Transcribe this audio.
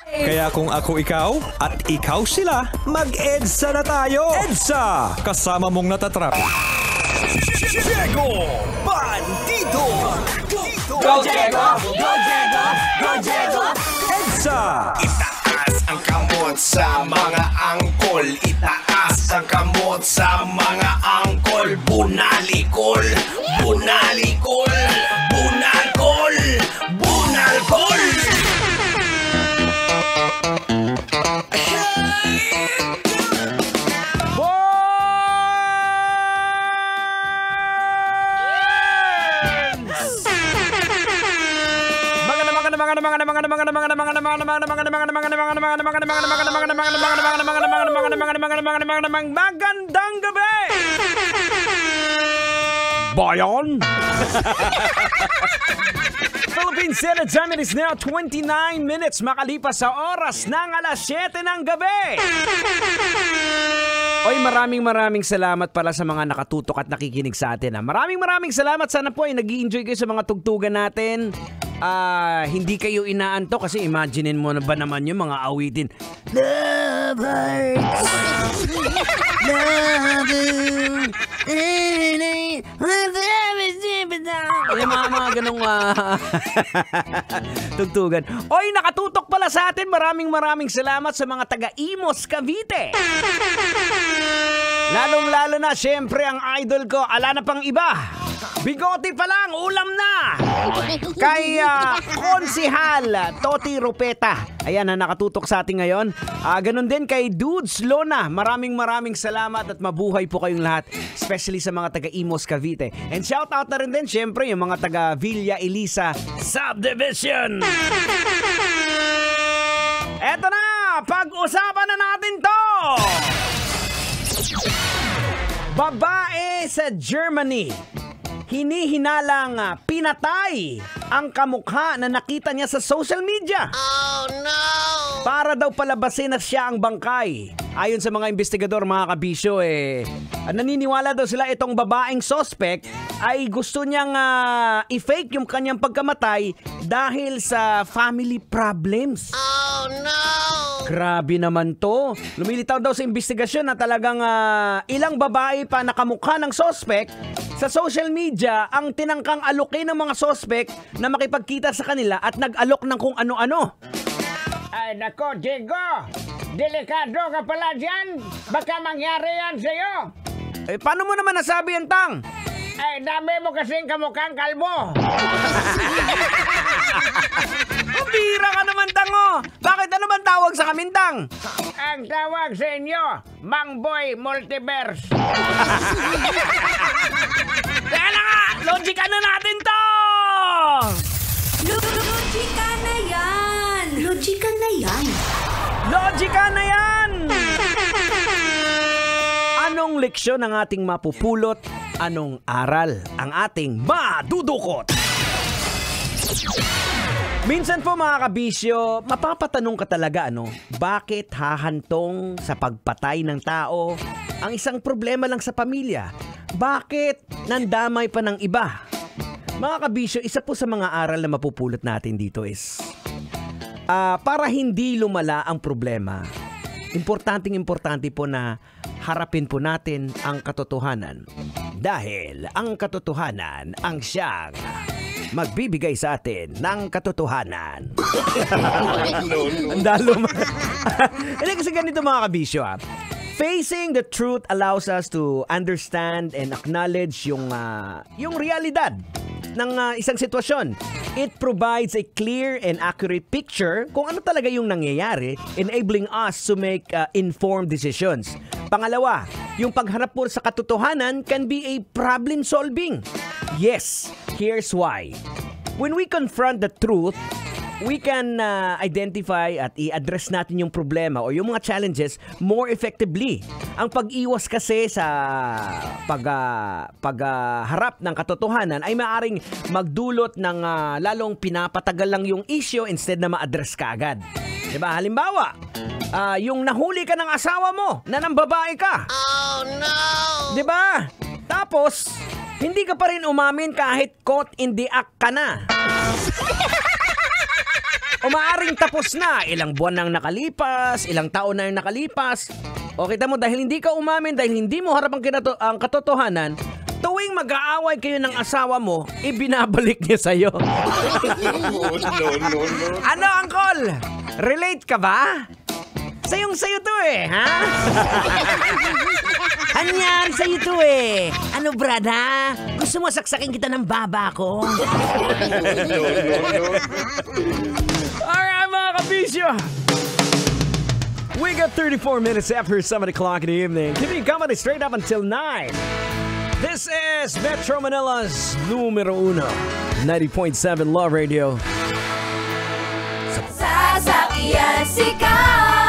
Kaya kung ako ikaw at ikaw sila, mag-EDSA na tayo! EDSA! Kasama mong natatrap. Diego Bandido! Go Diego! Go Diego! Go Diego! EDSA! Itaas ang kamot sa mga angkol. Itaas ang kamot sa mga angkol. Bunalikol! Bunalikol! Bunalkol! Bunalkol! Magandang gabi! Bayan! Philippine Standard Time, it is now 29 minutes makalipas sa oras ng alas 7 ng gabi. Oy, maraming salamat pala sa mga nakatutok at nakikinig sa atin. Maraming salamat. Sana po ay nag-i-enjoy kayo sa mga tugtugan natin. Hindi kayo inaantok kasi imaginin mo na ba naman yung mga awitin. Love hurts. Love you. Yung mga ganong tugtugan. Oy, nakatutok pala sa atin. Maraming salamat sa mga taga-Imos, Cavite. Lalong-lalo na, syempre, ang idol ko, ala na pang iba. Bigote pa lang, ulam na. Kay Konsihal Toti Rupeta. Ayan, nakatutok sa atin ngayon. Ganon din kay Dudes Lona. Maraming salamat at mabuhay po kayong lahat. Especially sa mga taga-Imos, Cavite. And shout out na rin din, syempre, yung mga taga Villa Elisa Subdivision. Eto na, pag-usapan na natin to. Babae sa Germany, hinihinalang pinatay ang kamukha na nakita niya sa social media. Oh no! Para daw palabasin na siya ang bangkay. Ayon sa mga investigador, mga kabisyo, naniniwala daw sila itong babaeng suspect ay gusto niyang i-fake yung kanyang pagkamatay dahil sa family problems. Oh no! Grabe naman to. Lumilitaw daw sa investigasyon na talagang ilang babae pa nakamukha ng suspect sa social media ang tinangkang alokin ng mga suspect na makipagkita sa kanila at nag-alok ng kung ano-ano. Ay nako, Diego! Delikado ka pala dyan! Baka mangyari yan sa'yo! Paano mo naman nasabi yan, Tang? Ay, dami mo kasing kamukhang kalbo! Bira ka naman, Tango! Bakit ano man tawag sa kamin, Tang? Ang tawag sa inyo, Mangboy Multiverse! Kaya na nga! Logika na natin to! Logika na yan! Logika na yan! Logika na yan! Anong leksyon ang ating mapupulot? Anong aral ang ating madudukot? Minsan po, mga kabisyo, mapapatanong ka talaga, bakit hahantong sa pagpatay ng tao ang isang problema lang sa pamilya? Bakit nandamay pa ng iba? Mga kabisyo, isa po sa mga aral na mapupulot natin dito is para hindi lumala ang problema, importante po na harapin po natin ang katotohanan. Dahil ang katotohanan ang siyang magbibigay sa atin ng katotohanan. Andalo mo. Hindi kasi ganito, mga kabisyo. Facing the truth allows us to understand and acknowledge yung realidad ng isang sitwasyon. It provides a clear and accurate picture kung ano talaga yung nangyayari, enabling us to make informed decisions. Pangalawa, yung pagharap po sa katotohanan can be a problem solving. Yes, here's why. When we confront the truth, we can identify at i-address natin yung problema o yung mga challenges more effectively. Ang pag-iwas kasi sa pagharap ng katotohanan ay maaaring magdulot ng lalong pinapatagal lang yung issue instead na ma-address ka agad. Diba? Halimbawa, yung nahuli ka ng asawa mo na nang babae ka. Oh no! Diba? Tapos, hindi ka pa rin umamin kahit caught in the act ka na. O maaring tapos na, ilang buwan nang nakalipas, ilang taon na yung nakalipas. O kita mo, dahil hindi ka umamin, dahil hindi mo harap ang katotohanan, tuwing mag-aaway kayo ng asawa mo, ibinabalik niya sa'yo. Ano, Uncle? Relate ka ba? Sayong-sayo to eh, ha? Anyan, sa'yo to eh. Ano, brada? Gusto mo saksakin kita ng baba ko? Alright, mga kabisyo. We got 34 minutes after 7 o'clock in the evening. Keeping you company straight up until 9. This is Metro Manila's numero 1, 90.7 Love Radio. Sasakyan sigaw.